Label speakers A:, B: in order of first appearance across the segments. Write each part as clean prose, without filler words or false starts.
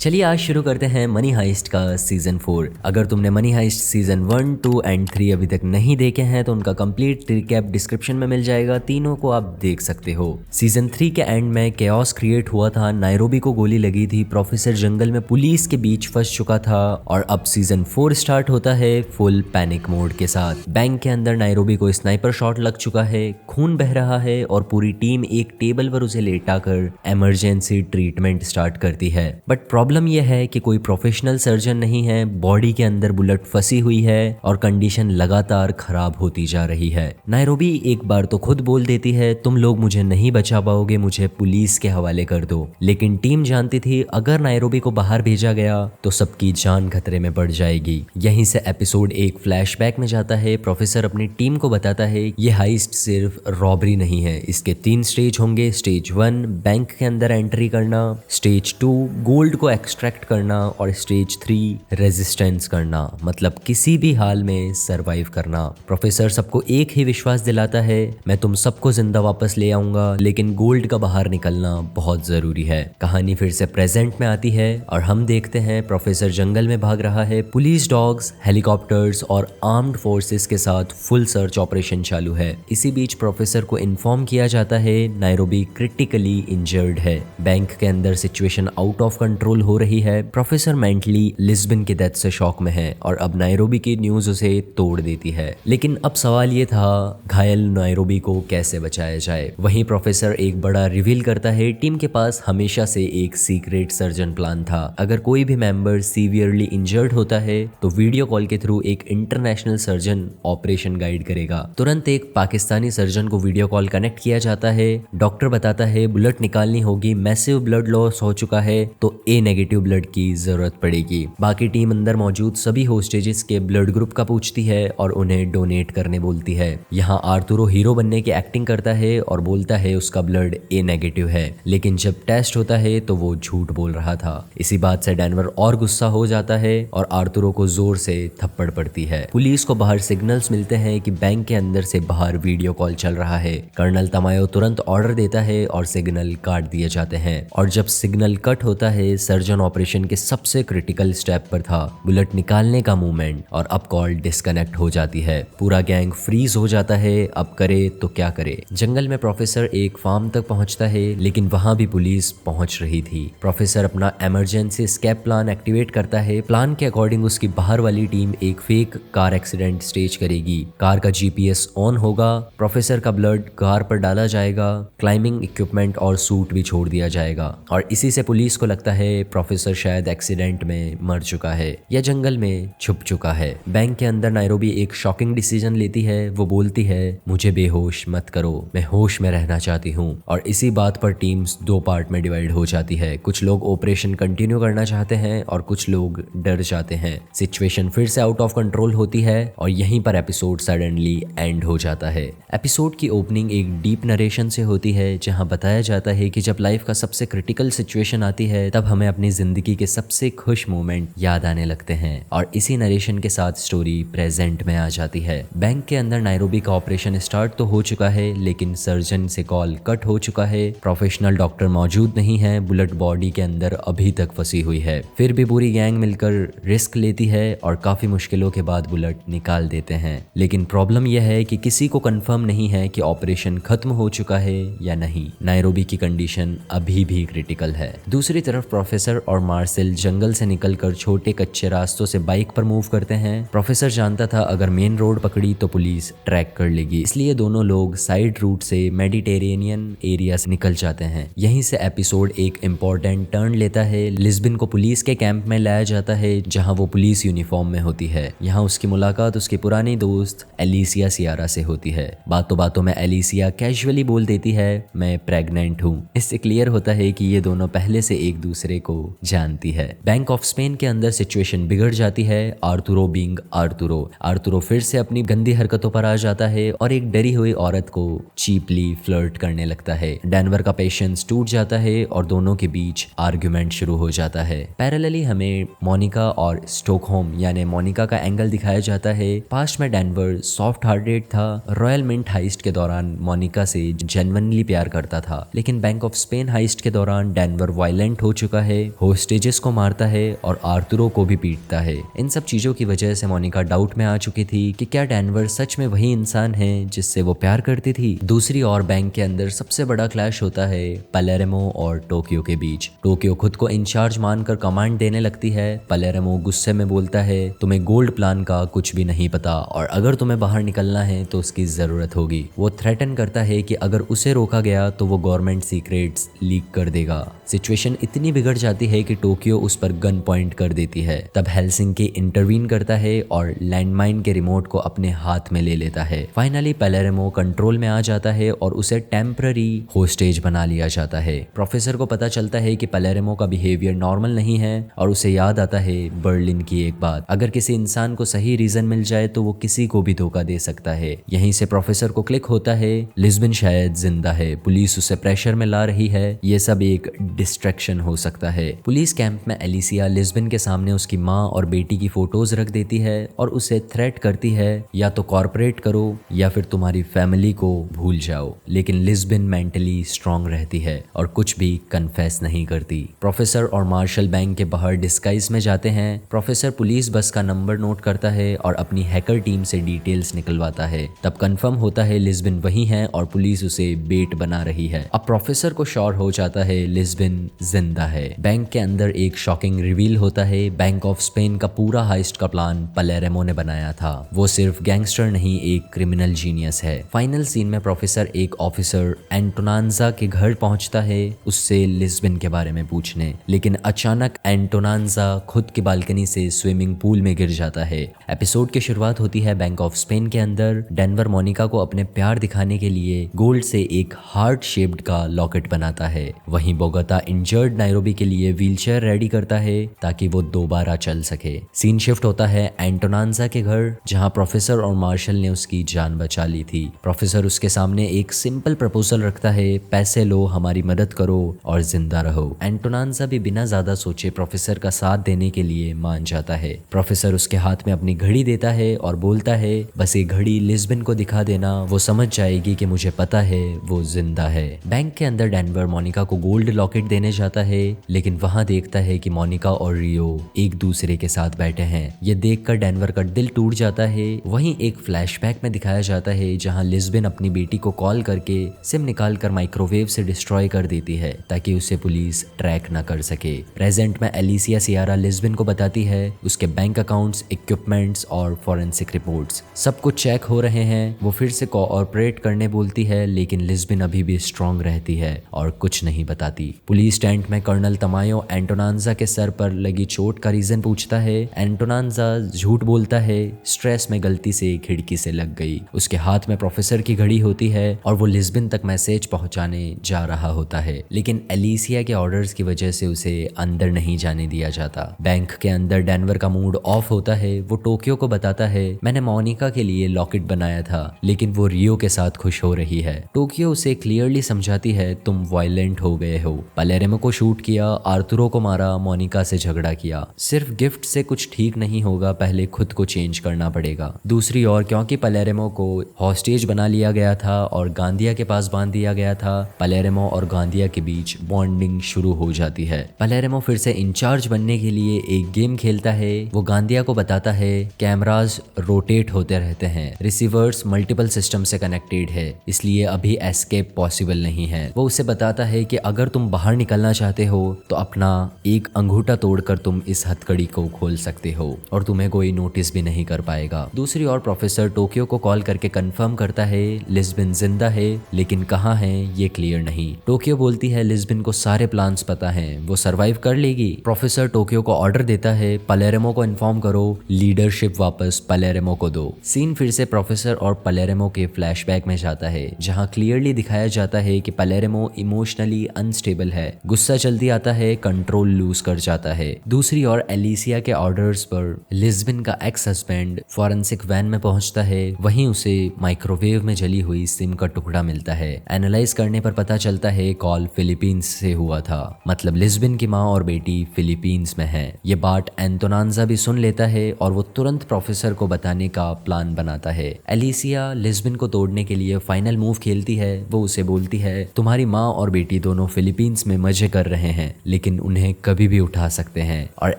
A: चलिए आज शुरू करते हैं मनी हाइस्ट का सीजन 4। अगर तुमने मनी हाइस्ट सीजन 1, 2 एंड 3 अभी तक नहीं देखे हैं तो उनका कंप्लीट रिकैप डिस्क्रिप्शन में मिल जाएगा, तीनों को आप देख सकते हो। सीजन 3 के एंड में केओस क्रिएट हुआ था, नायरोबी को गोली लगी थी, प्रोफेसर जंगल में पुलिस के बीच फंस चुका था और अब सीजन 4 स्टार्ट होता है फुल पैनिक मोड के साथ। बैंक के अंदर नायरोबी को स्नाइपर शॉट लग चुका है, खून बह रहा है और पूरी टीम एक टेबल पर उसे लेटाकर इमरजेंसी ट्रीटमेंट स्टार्ट करती है। बट प्रॉब्लम यह है कि कोई प्रोफेशनल सर्जन नहीं है, बॉडी के अंदर बुलेट फंसी हुई है और कंडीशन लगातार खराब होती जा रही है। नायरोबी एक बार तो खुद बोल देती है, तुम लोग मुझे नहीं बचा पाओगे, मुझे पुलिस के हवाले कर दो। लेकिन टीम जानती थी अगर नायरोबी को बाहर भेजा गया तो सबकी जान खतरे में पड़ जाएगी। यहीं से एपिसोड एक फ्लैशबैक में जाता है। प्रोफेसर अपनी टीम को बताता है ये हाइस्ट सिर्फ रॉबरी नहीं है, इसके 3 स्टेज होंगे। स्टेज 1 बैंक के अंदर एंट्री करना, स्टेज 2 गोल्ड को एक्सट्रैक्ट करना और स्टेज 3 रेजिस्टेंस करना, मतलब किसी भी हाल में सरवाइव करना। प्रोफेसर सबको एक ही विश्वास दिलाता है, मैं तुम सबको जिंदा वापस ले आऊंगा, लेकिन गोल्ड का बाहर निकलना बहुत जरूरी है। कहानी फिर से प्रेजेंट में आती है और हम देखते हैं प्रोफेसर जंगल में भाग रहा है। पुलिस डॉग्स, हेलीकॉप्टर्स और आर्म्ड फोर्सेस के साथ फुल सर्च ऑपरेशन चालू है। इसी बीच प्रोफेसर को इन्फॉर्म किया जाता है नायरोबी क्रिटिकली इंजर्ड है। बैंक के अंदर सिचुएशन आउट ऑफ कंट्रोल हो रही है। प्रोफेसर मेंटली लिस्बन के डेथ से शॉक में है और अब नायरोबी की न्यूज उसे तोड़ देती है। लेकिन अब सवाल ये था घायल नायरोबी को कैसे बचाया जाए। वहीं प्रोफेसर एक बड़ा रिवील करता है, टीम के पास हमेशा से एक सीक्रेट सर्जन प्लान था। अगर कोई भी मेंबर सीवियरली इंजर्ड होता है तो वीडियो कॉल के थ्रू एक इंटरनेशनल सर्जन ऑपरेशन गाइड करेगा। तुरंत एक पाकिस्तानी सर्जन को वीडियो कॉल कनेक्ट किया जाता है। डॉक्टर बताता है बुलेट निकालनी होगी, मैसिव ब्लड लॉस हो चुका है तो ए नेगेटिव ब्लड की जरूरत पड़ेगी। बाकी टीम अंदर मौजूद सभी होस्टेजेस के ब्लड ग्रुप का पूछती है और उन्हें डोनेट करने बोलती है। यहाँ आर्थुरो हीरो बनने की एक्टिंग करता है और बोलता है उसका ब्लड ए नेगेटिव है, लेकिन जब टेस्ट होता है तो वो झूठ बोल रहा था। इसी बात से डेनवर और गुस्सा हो जाता है और आर्थुरो को जोर से थप्पड़ पड़ती है। पुलिस को बाहर सिग्नल्स मिलते हैं कि बैंक के अंदर से बाहर वीडियो कॉल चल रहा है। कर्नल तमायो तुरंत ऑर्डर देता है और सिग्नल काट दिए जाते हैं। और जब सिग्नल कट होता है, सर्जन ऑपरेशन के सबसे क्रिटिकल स्टेप पर था, बुलेट निकालने का मूवमेंट, और अब कॉल डिस्कनेक्ट हो जाती है। पूरा गैंग फ्रीज हो जाता है, अब करे तो क्या करे। जंगल में प्रोफेसर एक फार्म तक पहुंचता है, लेकिन वहां भी पुलिस पहुंच रही थी। प्रोफेसर अपना इमरजेंसी एस्केप प्लान एक्टिवेट करता है। प्लान के अकॉर्डिंग उसकी बाहर वाली टीम एक फेक कार एक्सीडेंट स्टेज करेगी। कार का जीपीएस ऑन होगा, प्रोफेसर का ब्लड कार पर डाला जाएगा, क्लाइंबिंग इक्विपमेंट और सूट भी छोड़ दिया जाएगा और इसी से पुलिस को लगता है प्रोफेसर शायद एक्सीडेंट में मर चुका है या जंगल में छुप चुका है। बैंक के अंदर नायरोबी एक शॉकिंग डिसीजन लेती है। वो बोलती है मुझे बेहोश मत करो, मैं होश में रहना चाहती हूँ। और इसी बात पर टीम्स 2 पार्ट में डिवाइड हो जाती है। कुछ लोग ऑपरेशन कंटिन्यू करना चाहते हैं और कुछ लोग डर जाते हैं। सिचुएशन फिर से आउट ऑफ कंट्रोल होती है और यहीं पर एपिसोड सडनली एंड हो जाता है। एपिसोड की ओपनिंग एक डीप नरेशन से होती है, जहाँ बताया जाता है कि जब लाइफ का सबसे क्रिटिकल सिचुएशन आती है तब हमें अपनी जिंदगी के सबसे खुश मोमेंट याद आने लगते हैं। और इसी नरेशन के साथ स्टोरी प्रेजेंट में आ जाती है। बैंक के अंदर नायरोबी का ऑपरेशन स्टार्ट तो हो चुका है, लेकिन सर्जन से कॉल कट हो चुका है। प्रोफेशनल डॉक्टर मौजूद नहीं है, बुलेट बॉडी के अंदर अभी तक फंसी हुई है। फिर भी पूरी गैंग मिलकर रिस्क लेती है और काफी मुश्किलों के बाद बुलेट निकाल देते हैं। लेकिन प्रॉब्लम यह है कि किसी को कंफर्म नहीं है कि ऑपरेशन खत्म हो चुका है या नहीं। नायरोबी की कंडीशन अभी भी क्रिटिकल है। दूसरी तरफ प्रोफेसर और मार्सेल जंगल से निकलकर छोटे कच्चे रास्तों से बाइक पर मूव करते हैं। प्रोफेसर जानता था अगर मेन रोड पकड़ी तो पुलिस ट्रैक कर लेगी, इसलिए दोनों लोग साइड रूट से मेडिटेरेनियन एरिया से निकल जाते हैं। यहीं से एपिसोड एक इम्पोर्टेंट टर्न लेता है। लिस्बन को पुलिस के कैंप में लाया जाता है, जहां वो पुलिस यूनिफॉर्म में होती है। यहाँ उसकी मुलाकात उसकी पुरानी दोस्त एलिसिया सियारा से होती है। बातों बातों में एलिसिया कैजुअली बोल देती है मैं प्रेग्नेंट हूँ। इससे क्लियर होता है कि ये दोनों पहले से एक दूसरे को जानती है। बैंक ऑफ स्पेन के अंदर सिचुएशन बिगड़ जाती है। आर्थुरो बीइंग आर्थुरो फिर से अपनी गंदी हरकतों पर आ जाता है और एक डरी हुई औरत को चीपली फ्लर्ट करने लगता है। डेनवर का पेशेंस टूट जाता है और दोनों के बीच आर्गुमेंट शुरू हो जाता है। पैरेलली हमें मोनिका और स्टॉकहोम यानी मोनिका का एंगल दिखाया जाता है। पास्ट में डेनवर सॉफ्ट हार्टेड था, रॉयल मिंट हाइस्ट के दौरान मोनिका से जेन्युइनली प्यार करता था, लेकिन बैंक ऑफ स्पेन हाइस्ट के दौरान डेनवर वायलेंट हो चुका है होस्टेजेस को मारता है और आर्थुरो को भी पीटता है। इन सब चीजों की वजह से मोनिका डाउट में आ चुकी थी कि क्या डेनवर सच में वही इंसान है जिससे वो प्यार करती थी। दूसरी ओर बैंक के अंदर सबसे बड़ा क्लैश होता है पलेरेमो और टोक्यो के बीच। टोक्यो खुद को इंचार्ज मानकर कमांड देने लगती है। पलेरेमो गुस्से में बोलता है तुम्हें गोल्ड प्लान का कुछ भी नहीं पता और अगर तुम्हें बाहर निकलना है तो उसकी जरूरत होगी। वो थ्रेटन करता है कि अगर उसे रोका गया तो वो गवर्नमेंट सीक्रेट्स लीक कर देगा। सिचुएशन इतनी बिगड़ जाती है कि टोक्यो उस पर गन पॉइंट कर देती है। तब हेलसिंकी इंटरवीन करता है और लैंडमाइन के रिमोट को अपने हाथ में ले लेता है। फाइनली पेलेरेमो कंट्रोल में आ जाता है और उसे टेम्पररी होस्टेज बना लिया जाता है। प्रोफेसर को पता चलता है कि पेलेरेमो का बिहेवियर नॉर्मल नहीं है और उसे याद आता है बर्लिन की एक बात, अगर किसी इंसान को सही रीजन मिल जाए तो वो किसी को भी धोखा दे सकता है। यहीं से प्रोफेसर को क्लिक होता है लिस्बन शायद जिंदा है, पुलिस उसे प्रेशर में ला रही है, ये सब एक डिस्ट्रैक्शन हो सकता है। पुलिस कैंप में एलिसिया लिस्बन के सामने उसकी माँ और बेटी की फोटोज रख देती है और उसे थ्रेट करती है या तो कॉर्पोरेट करो या फिर तुम्हारी फैमिली को भूल जाओ। लेकिन लिस्बन मेंटली स्ट्रांग रहती है और कुछ भी कन्फेस नहीं करती। प्रोफेसर और मार्शल बैंक के बाहर डिस्गाइज में जाते हैं। प्रोफेसर पुलिस बस का नंबर नोट करता है और अपनी हैकर टीम से डिटेल्स निकलवाता है। तब कंफर्म होता है लिस्बन वही है और पुलिस उसे बेट बना रही है। अब प्रोफेसर को श्योर हो जाता है लिस्बन जिंदा है। बैंक के अंदर एक शॉकिंग रिवील होता है। बैंक ऑफ स्पेन का पूरा हाइस्ट का प्लान पलेरेमो ने बनाया था। वो सिर्फ गैंगस्टर नहीं, एक क्रिमिनल जीनियस है। फाइनल सीन में प्रोफेसर एक ऑफिसर एंटोनांजा के घर पहुंचता है उससे लिस्बन के बारे में पूछने, लेकिन अचानक एंटोनांजा खुद की बालकनी से स्विमिंग पूल में गिर जाता है। एपिसोड की शुरुआत होती है बैंक ऑफ स्पेन के अंदर। डेनवर मोनिका को अपने प्यार दिखाने के लिए गोल्ड से एक हार्ट शेप्ड का लॉकेट बनाता है। वहीं बोगोता इंजर्ड नायरोबी के लिए व्हीलचेयर रेडी करता है ताकि वो दोबारा चल सके। सीन शिफ्ट होता है एंटोनांजा के घर जहां प्रोफेसर और मार्शल ने उसकी जान बचा ली थी। प्रोफेसर उसके सामने एक सिंपल प्रपोजल रखता है, पैसे लो, हमारी मदद करो और जिंदा रहो। एंटोनांजा भी बिना ज्यादा सोचे प्रोफेसर का साथ देने के लिए मान जाता है। प्रोफेसर उसके हाथ में अपनी घड़ी देता है और बोलता है बस ये घड़ी लिस्बन को दिखा देना, वो समझ जाएगी कि मुझे पता है वो जिंदा है। बैंक के अंदर डेनवर मोनिका को गोल्ड लॉकेट देने जाता है, लेकिन वहां देखता है कि मोनिका और रियो एक दूसरे के साथ बैठे हैं। ये देखकर डेनवर का दिल टूट जाता है। वहीं एक फ्लैशबैक में दिखाया जाता है जहां लिस्बन अपनी बेटी को कॉल करके सिम निकालकर माइक्रोवेव से डिस्ट्रॉय कर देती है ताकि उसे पुलिस ट्रैक न कर सके। प्रेजेंट में एलिसिया सियारा लिस्बन को बताती है उसके बैंक अकाउंट्स, इक्विपमेंट्स और फॉरेंसिक रिपोर्ट्स सब कुछ चेक हो रहे हैं। वो फिर से कोऑपरेट करने बोलती है, लेकिन लिस्बन अभी भी स्ट्रांग रहती है और कुछ नहीं बताती। पुलिस टेंट में कर्नल तमायो एंटोनांजा के सर पर लगी चोट का रीजन पूछता है। एंटोनांजा झूठ बोलता है, स्ट्रेस में गलती से खिड़की से लग गई। उसके हाथ में प्रोफेसर की घड़ी होती है और वो लिस्बन तक मैसेज पहुंचाने जा रहा होता है, लेकिन एलिसिया के ऑर्डर्स की वजह से उसे अंदर नहीं जाने दिया जाता। बैंक के अंदर डेनवर का मूड ऑफ होता है। वो टोक्यो को बताता है मैंने मोनिका के लिए लॉकेट बनाया था, लेकिन वो रियो के साथ खुश हो रही है। टोक्यो उसे क्लियरली समझाती है तुम वायलेंट हो गए हो, पलेरेमो को शूट किया, आर्थुरो को मारा, मोनिका से झगड़ा किया। सिर्फ गिफ्ट से कुछ ठीक नहीं होगा, पहले खुद को चेंज करना पड़ेगा। दूसरी ओर क्योंकि पलेरेमो को हॉस्टेज बना लिया गया था और गांदिया के पास बांध दिया गया था, पलेरेमो और गांदिया के बीच बॉन्डिंग शुरू हो जाती है। पलेरेमो फिर से इंचार्ज बनने के लिए एक गेम खेलता है। वो गांदिया को बताता है कैमरास रोटेट होते रहते हैं, रिसीवर्स मल्टीपल सिस्टम से कनेक्टेड है, इसलिए अभी एस्केप पॉसिबल नहीं है। वो उसे बताता है कि अगर तुम बाहर निकलना चाहते हो तो अपना एक अंगूठा तोड़कर तुम इस हथकड़ी को खोल सकते हो और तुम्हें कोई नोटिस भी नहीं कर पाएगा। दूसरी ओर प्रोफेसर टोक्यो को कॉल करके कंफर्म करता है लिस्बन जिंदा है, लेकिन कहाँ है ये क्लियर नहीं। टोक्यो बोलती है लिस्बन को सारे प्लान्स पता हैं, वो सरवाइव कर लेगी। प्रोफेसर टोक्यो को ऑर्डर देता है पलेरेमो को इन्फॉर्म करो, लीडरशिप वापस पलेरेमो को दो। सीन फिर से प्रोफेसर और पलेरेमो के फ्लैशबैक में जाता है जहां क्लियरली दिखाया जाता है कि पलेरेमो इमोशनली अनस्टेबल है, गुस्सा जल्दी आता है, कंट्रोल लूज कर जाता है। दूसरी ओर एलिसिया के ऑर्डर्स पर लिस्बन का एक्स हस्बैंड फॉरेंसिक वैन में पहुंचता है। वहीं उसे माइक्रोवेव में जली हुई सिम का टुकड़ा मिलता है। एनालाइज करने पर पता चलता है कॉल फिलीपींस से हुआ था, मतलब लिस्बन की माँ और बेटी फिलीपींस में है। ये बात एंटोनांजा भी सुन लेता है और वो तुरंत प्रोफेसर को बताने का प्लान बनाता है। एलिसिया लिस्बन को तोड़ने के लिए फाइनल मूव खेलती है। वो उसे बोलती है तुम्हारी माँ और बेटी दोनों फिलीपींस में मजे कर रहे हैं, लेकिन उन्हें कभी भी उठा सकते हैं। और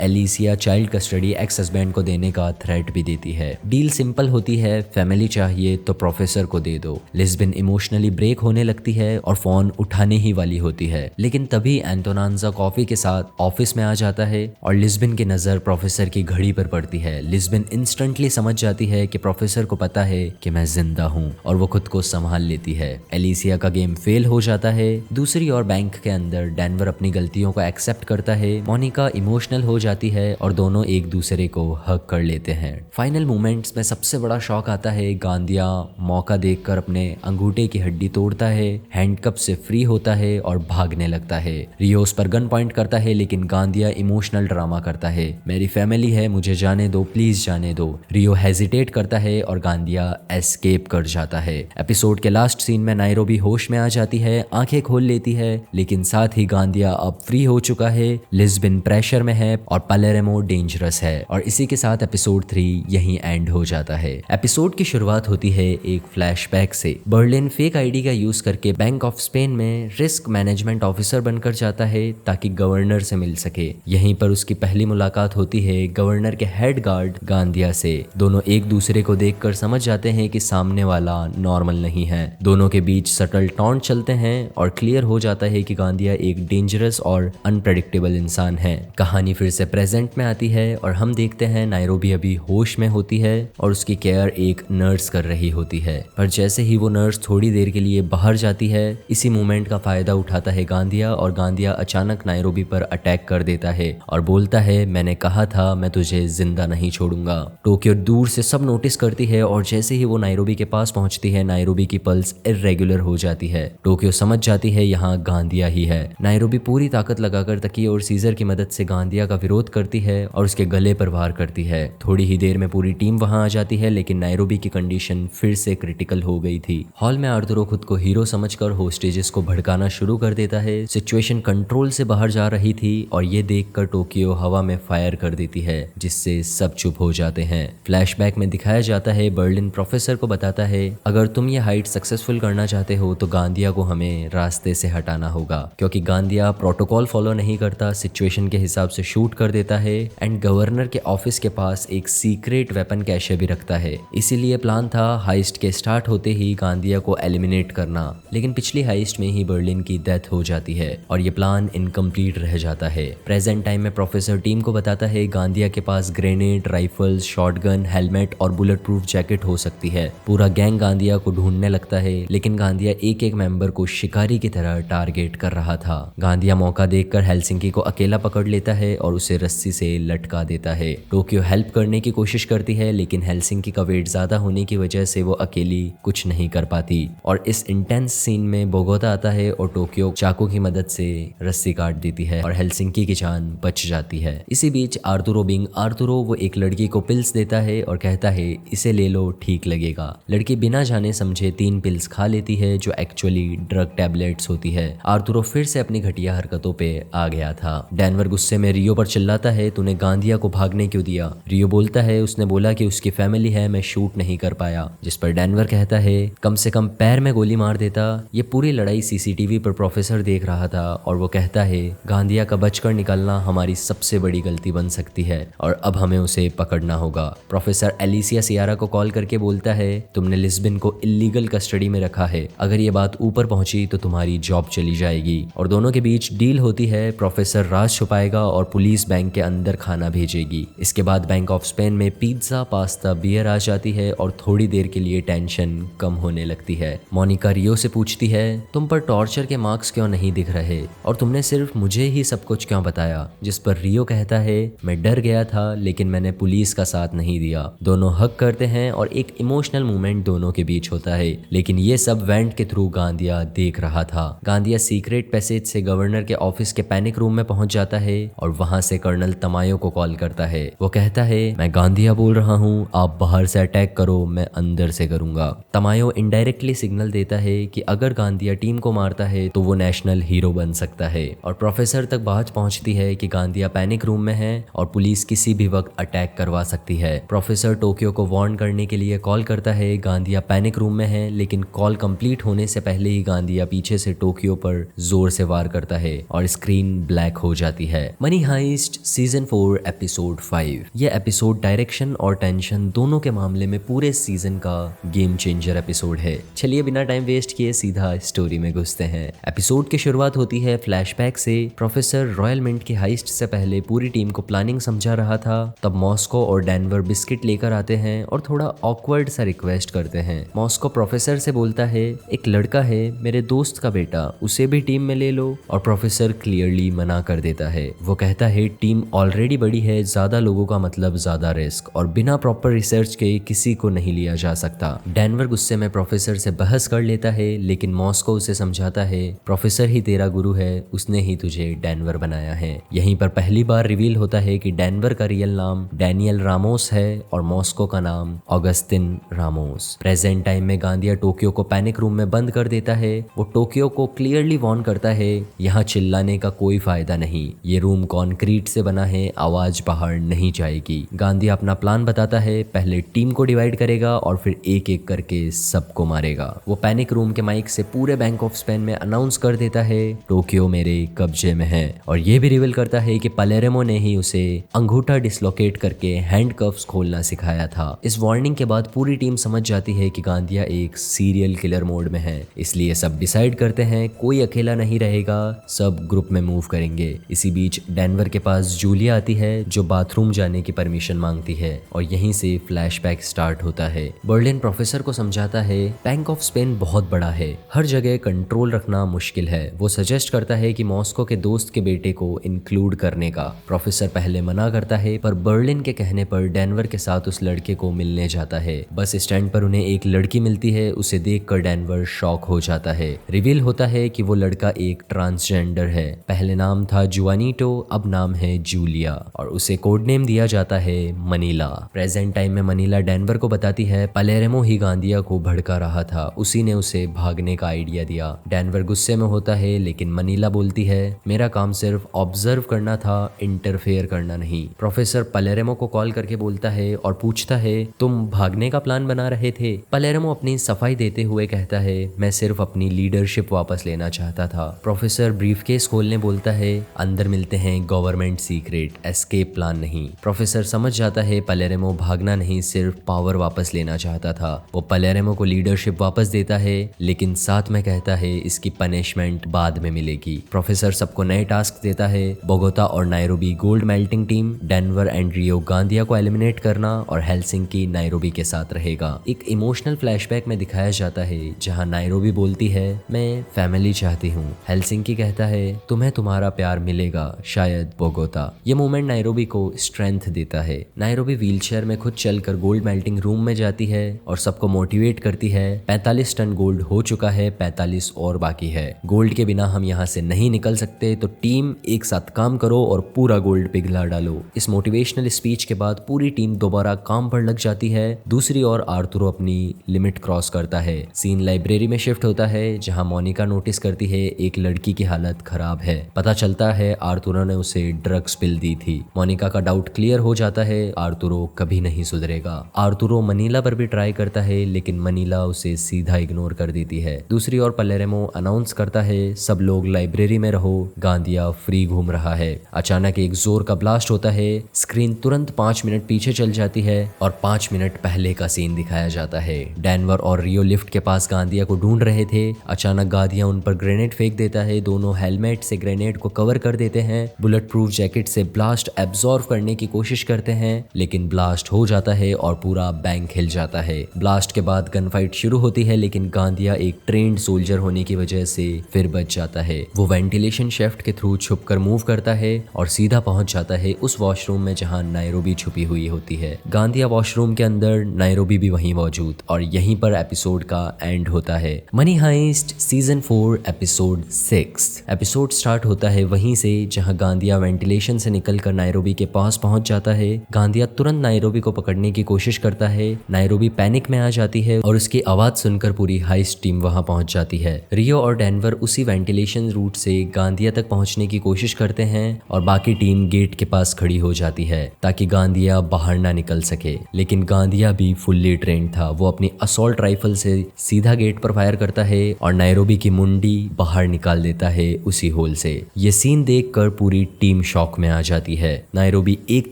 A: Alicia child custody ex husband को देने का थ्रेट भी देती है। डील सिंपल होती है, फैमिली चाहिए तो प्रोफेसर को दे दो। लिस्बिन इमोशनली ब्रेक होने लगती है और फोन उठाने ही वाली होती है, लेकिन तभी एंटोनांजा कॉफी के साथ ऑफिस में आ जाता है और लिस्बिन की नजर प्रोफेसर की घड़ी पर पड़ती है। लिस्बिन इंस्टेंटली समझ जाती है कि प्रोफेसर को पता है कि मैं जिंदा हूँ और वो खुद को संभाल लेती है। एलिसिया का गेम फेल हो जाता है। दूसरी ओर बैंक के अंदर डेनवर अपनी गलतियों को एक्सेप्ट करता है। मोनिका इमोशनल हो जाती है और दोनों एक दूसरे को हग कर लेते हैं। फाइनल मोमेंट्स में सबसे बड़ा शॉक आता है। गांदिया मौका देखकर अपने अंगूठे की हड्डी तोड़ता है, हैंडकप से फ्री होता है और भागने लगता है। रियो उस पर गन पॉइंट करता है, लेकिन गांदिया इमोशनल ड्रामा करता है, मेरी फैमिली है, मुझे जाने दो, प्लीज जाने दो। रियो हेजिटेट करता है और गांदिया एस्केप कर जाता है। एपिसोड के लास्ट सीन में नायरोबी होश में आ जाती है, आंखें खोल लेती है, लेकिन साथ ही गांदिया अब फ्री हो चुका है। लिस्बिन प्रेशर में है और पालेर्मो डेंजरस है। और इसी के साथ एपिसोड 3 यहीं एंड हो जाता है। एपिसोड की शुरुआत होती है एक फ्लैशबैक से। बर्लिन फेक आईडी का यूज करके बैंक ऑफ स्पेन में रिस्क मैनेजमेंट ऑफिसर बनकर जाता है ताकि गवर्नर से मिल सके। यहीं पर उसकी पहली मुलाकात होती है गवर्नर के हेड गार्ड गांदिया से। दोनों एक दूसरे को देखकर समझ जाते हैं कि सामने वाला नॉर्मल नहीं है। दोनों के बीच सटल टॉन्ट चलते हैं और क्लियर हो जाता है कि गांदिया एक डेंजरस और अनप्रेडिक्टेबल इंसान है। कहानी फिर से प्रेजेंट में आती है और हम देखते हैं नायरोबी अभी होश में होती है और उसकी केयर एक नर्स कर रही होती है। पर जैसे ही वो नर्स थोड़ी देर के लिए बाहर जाती है, इसी मोमेंट का फायदा उठाता है गांदिया और गांदिया अचानक नायरोबी पर अटैक कर देता है और बोलता है, मैंने कहा था मैं तुझे जिंदा नहीं छोड़ूंगा। टोक्यो दूर से सब नोटिस करती है और जैसे ही वो नायरोबी के पास पहुंचती है, नायरोबी की पल्स इर्रेगुलर हो जाती है। टोक्यो समझ जाती है यहाँ गांदिया ही है। नायरोबी पूरी ताकत लगाकर तकिए और सीजर की मदद से गांदिया का विरोध करती है और उसके गले पर वार करती है। थोड़ी ही देर में पूरी टीम वहां आ जाती है, लेकिन नायरोबी की कंडीशन फिर से क्रिटिकल हो गई थी। हॉल में आर्थुरो खुद को हीरो समझकर होस्टेजेस को भड़काना शुरू कर देता है। सिचुएशन कंट्रोल से बाहर जा रही थी और ये देखकर टोक्यो हवा में फायर कर देती है, जिससे सब चुप हो जाते हैं। फ्लैशबैक में दिखाया जाता है बर्लिन प्रोफेसर को बताता है, अगर तुम ये हाइट सक्सेसफुल करना चाहते हो तो गांदिया को हमें रास्ते से हटाना होगा, क्योंकि गांदिया प्रोटोकॉल फॉलो नहीं करता, सिचुएशन के हिसाब से शूट कर देता है एंड गवर्नर के ऑफिस के पास एक सीक्रेट वेपन कैशे भी रखता है। इसीलिए प्लान था हाइस्ट के स्टार्ट होते ही गांदिया को एलिमिनेट करना, लेकिन पिछली हाइस्ट में ही बर्लिन की डेथ हो जाती है और ये प्लान इनकम्प्लीट रह जाता है। प्रेजेंट टाइम में प्रोफेसर टीम को बताता है गांदिया के पास ग्रेनेड, राइफल्स, शॉटगन, हेलमेट और बुलेट प्रूफ जैकेट हो सकती है। पूरा गैंग गांदिया को ढूंढने लगता है, लेकिन गांदिया एक एक मेंबर को शिकारी की तरह टारगेट कर रहा था। गांदिया मौका देखकर हेलसिंकी को अकेला पकड़ लेता है और उसे रस्सी से लटका देता है। टोक्यो हेल्प करने की कोशिश करती है, लेकिन हेलसिंकी का वेट ज्यादा होने की वजह से वो अकेली कुछ नहीं कर पाती। और इस इंटेंस सीन में बोगोता आता है और टोक्यो चाकू की मदद से रस्सी काट देती है और हेलसिंकी की जान बच जाती है। इसी बीच आर्थुरो वो एक लड़की को पिल्स देता है और कहता है, इसे ले लो, ठीक लगेगा। लड़की बिना जाने समझे 3 पिल्स खा लेती है जो एक्चुअली ड्रग टैबलेट्स होती है। आर्थुरो फिर से अपनी घटिया हरकतों पे आ गया था। डेनवर गुस्से में रियो पर चिल्लाता है, तूने गांदिया को भागने क्यों दिया? रियो बोलता है, उसने बोला कि उसकी फैमिली है, मैं शूट नहीं कर पाया। जिस पर डेनवर कहता है, कम से कम पैर में गोली मार देता। ये पूरी लड़ाई सीसीटीवी पर प्रोफेसर देख रहा था और वो कहता है, गांदिया का बचकर निकलना हमारी सबसे बड़ी गलती बन सकती है और अब हमें उसे पकड़ना होगा। प्रोफेसर एलिसिया सियारा को कॉल करके बोलता है, तुमने लिस्बिन को इलीगल कस्टडी में रखा है, अगर ये बात ऊपर पहुंची तो तुम्हारी जॉब चली जाएगी। और दोनों के बीच डील होती है, प्रोफेसर राज छुपाएगा और पुलिस बैंक के अंदर खाना भेजेगी। इसके बाद बैंक ऑफ स्पेन में पिज्जा, पास्ता, बियर आ जाती है और थोड़ी देर के लिए टेंशन कम होने लगती है। मोनिका रियो से पूछती है, तुम पर टॉर्चर के मार्क्स क्यों नहीं दिख रहे और तुमने सिर्फ मुझे ही सब कुछ क्यों बताया? जिस पर रियो कहता है, मैं डर गया था लेकिन मैंने पुलिस का साथ नहीं दिया। दोनों हक करते हैं और एक इमोशनल मोमेंट दोनों के बीच होता है, लेकिन ये सब वेंट के थ्रू गांदिया देख रहा था। गांदिया सीक्रेट पैसेज से गवर्नर के ऑफिस के पैनिक रूम में पहुंच जाता है और वहां से कर्नल तमायो को कॉल करता है। वो कहता है, मैं गांदिया बोल रहा हूँ, आप बाहर से अटैक करो, मैं अंदर से करूंगा। तमायो इनडायरेक्टली सिग्नल देता है कि अगर गांदिया टीम को मारता है तो वो नेशनल हीरो बन सकता है। और प्रोफेसर तक बात पहुंचती है कि गांदिया पैनिक रूम में है और पुलिस किसी भी वक्त अटैक करवा सकती है। प्रोफेसर टोक्यो को वार्न करने के लिए कॉल करता है, गांदिया पैनिक रूम में है, लेकिन कॉल कंप्लीट होने से पहले ही गांदिया पीछे से टोक्यो पर जोर से वार करता है और स्क्रीन स्क्रीन ब्लैक हो जाती है। Money heist season 4 episode 5। यह एपिसोड डायरेक्शन और टेंशन दोनों के मामले में पूरे सीजन का गेम चेंजर एपिसोड है। चलिए बिना टाइम वेस्ट किए सीधा स्टोरी में घुसते हैं। एपिसोड की शुरुआत होती है फ्लैशबैक से। प्रोफेसर रॉयल मिंट के हाइस्ट से पहले पूरी टीम को प्लानिंग समझा रहा था। तब मॉस्को और डेनवर बिस्किट लेकर आते हैं और थोड़ा ऑकवर्ड सा रिक्वेस्ट करते हैं। मॉस्को प्रोफेसर से बोलता है, एक लड़का है मेरे दोस्त का बेटा, उसे भी टीम में ले लो। और प्रोफेसर क्लियरली मना कर देता है। वो कहता है टीम ऑलरेडी बड़ी है, ज्यादा लोगों का मतलब ज्यादा रिस्क, और बिना प्रॉपर रिसर्च के किसी को नहीं लिया जा सकता। डेनवर गुस्से में प्रोफेसर से बहस कर लेता है, लेकिन मॉस्को उसे समझाता है प्रोफेसर ही तेरा गुरु है, उसने ही तुझे डेनवर बनाया है। यहीं पर पहली बार रिवील होता है कि डेनवर का रियल नाम डैनियल रामोस है और मॉस्को का नाम ऑगस्टिन रामोस। प्रेजेंट टाइम में गांदिया टोक्यो को पैनिक रूम में बंद कर देता है। वो टोक्यो को क्लियरली वार्न करता है, यहाँ चिल्लाने का कोई फायदा नहीं, ये रूम कॉन्क्रीट से बना है, आवाज बाहर नहीं जाएगी। गांदिया अपना प्लान बताता है, पहले टीम को डिवाइड करेगा और फिर एक एक करके सबको मारेगा। वो पैनिक रूम के माइक से पूरे बैंक ऑफ स्पेन में अनाउंस कर देता है टोक्यो मेरे कब्जे में है, और ये भी रिवील करता है कि पलेरेमो ने ही उसे अंगूठा डिसलोकेट करके हैंडकफ्स खोलना सिखाया था। इस वार्निंग के बाद पूरी टीम समझ जाती है कि गांदिया एक सीरियल किलर मोड में है, इसलिए सब डिसाइड करते हैं कोई अकेला नहीं रहेगा, सब ग्रुप में मूव करेंगे। इसी बीच डेनवर के पास जूलिया आती है जो बाथरूम जाने की परमिशन मांगती है, और यहीं से फ्लैशबैक स्टार्ट होता है। बर्लिन प्रोफेसर को समझाता है बैंक ऑफ स्पेन बहुत बड़ा है, हर जगह कंट्रोल रखना मुश्किल है। वो सजेस्ट करता है कि मॉस्को के दोस्त के बेटे को इंक्लूड करने का। प्रोफेसर पहले मना करता है, पर बर्लिन के कहने पर डेनवर के साथ उस लड़के को मिलने जाता है। बस स्टैंड पर उन्हें एक लड़की मिलती है, उसे देखकर डेनवर शॉक हो जाता है। रिवील होता है कि वो लड़का एक ट्रांसजेंडर है। पहले नाम था जुआनिटो, अब नाम है जूलिया, और उसे कोड नेम दिया जाता है मनीला। प्रेजेंट टाइम में मनीला डेनवर को बताती है पलेरेमो ही गांदिया को भड़का रहा था, उसी ने उसे भागने का आइडिया दिया। डेनवर गुस्से में होता है, लेकिन मनीला बोलती है मेरा काम सिर्फ ऑब्जर्व करना था, इंटरफेयर करना नहीं। प्रोफेसर पलेरेमो को कॉल करके बोलता है और पूछता है तुम भागने का प्लान बना रहे थे? पलेरेमो अपनी सफाई देते हुए कहता है मैं सिर्फ अपनी लीडरशिप वापस लेना चाहता था। प्रोफेसर ब्रीफकेस खोलने बोलता है अंदर मिलते हैं गवर्नमेंट सीक्रेट, एस्केप प्लान नहीं। प्रोफेसर समझ जाता है पलेरेमो भागना नहीं, सिर्फ पावर वापस लेना चाहता था। वो पलेरेमो को लीडरशिप वापस देता है, लेकिन साथ में कहता है इसकी पनिशमेंट बाद में मिलेगी। प्रोफेसर सबको नए टास्क देता है, बोगोता और Nairobi gold melting team, Denver and Rio Gandia को एलिमिनेट करना, और हेलसिंकी नायरोबी के साथ रहेगा। एक इमोशनल फ्लैशबैक में दिखाया जाता है जहां नायरोबी बोलती है मैं फैमिली चाहती हूँ। हेलसिंकी कहता है तुम्हें तुम्हारा प्यार मिलेगा, शायद बोगोता। ये मोमेंट नायरोबी को स्ट्रेंथ देता है। नायरोबी व्हीलचेयर में खुद चलकर गोल्ड मेल्टिंग रूम में जाती है और सबको मोटिवेट करती है 45 टन गोल्ड हो चुका है, 45 और बाकी है। गोल्ड के बिना हम यहाँ से नहीं निकल सकते, तो टीम एक साथ काम करो और पूरा गोल्ड पिघला डालो। इस मोटिवेशनल स्पीच के बाद पूरी टीम दोबारा काम पर लग जाती है। दूसरी ओर आर्थुरो अपनी लिमिट क्रॉस करता है। सीन लाइब्रेरी में शिफ्ट होता है जहां मोनिका नोटिस करती है एक लड़की की हालत खराब है। पता चलता है आर्थुरो ने उसे ड्रग्स पिल दी थी। मोनिका का डाउट क्लियर हो जाता है, आर्थुरो कभी नहीं सुधरेगा। आर्थुरो मनीला पर भी ट्राई करता है, लेकिन मनीला उसे सीधा इग्नोर कर देती है। दूसरी ओर पलेरेमो अनाउंस करता है सब लोग लाइब्रेरी में रहो, गांदिया फ्री घूम रहा है। अचानक एक जोर का ब्लास्ट होता है, स्क्रीन तुरंत 5 मिनट पीछे चल जाती है और 5 मिनट पहले का सीन दिखाया जाता है। डेनवर और रियो लिफ्ट के पास गांदिया को ढूंढ रहे थे। अचानक गांदिया उन पर ग्रेनेड फेंक देता है। दोनों हेलमेट से ग्रेनेड को कवर कर देते हैं। बुलेट प्रूफ जैकेट से ब्लास्ट एब्जॉर्ब करने की कोशिश करते हैं, लेकिन ब्लास्ट हो जाता है और पूरा बैंक हिल जाता है। ब्लास्ट के बाद गन फाइट शुरू होती है, लेकिन गांदिया एक ट्रेन्ड सोल्जर होने की वजह से फिर बच जाता है। वो वेंटिलेशन शेफ्ट के थ्रू छुपकर मूव करता है और सीधा पहुंच जाता है उस वॉशरूम में जहां नायरोबी छुपी हुई होती है। गांदिया वॉशरूम के अंदर, नायरोबी भी वहीं मौजूद, और यहीं पर एपिसोड का एंड होता है। Money heist season 4 episode 6। Episode start होता है वहीं से जहां गांदिया वेंटिलेशन से निकलकर नायरोबी के पास पहुंच जाता है। गांदिया तुरंत नायरोबी को पकड़ने की कोशिश करता है। नायरोबी पैनिक में आ जाती है और उसकी आवाज सुनकर पूरी हाइस्ट टीम वहां पहुंच जाती है। रियो और डेनवर उसी वेंटिलेशन रूट से गांदिया तक पहुंचने की कोशिश करते हैं और बाकी टीम गेट के पास खड़ी हो जाती है ताकि गांदिया बाहर ना निकल सके। लेकिन गांदिया भी फुल्ली ट्रेंड था। वो अपनी असॉल्ट राइफल से सीधा गेट पर फायर करता है और नायरोबी की मुंडी बाहर निकाल देता है उसी होल से। ये सीन देखकर पूरी टीम शॉक में आ जाती है। नायरोबी एक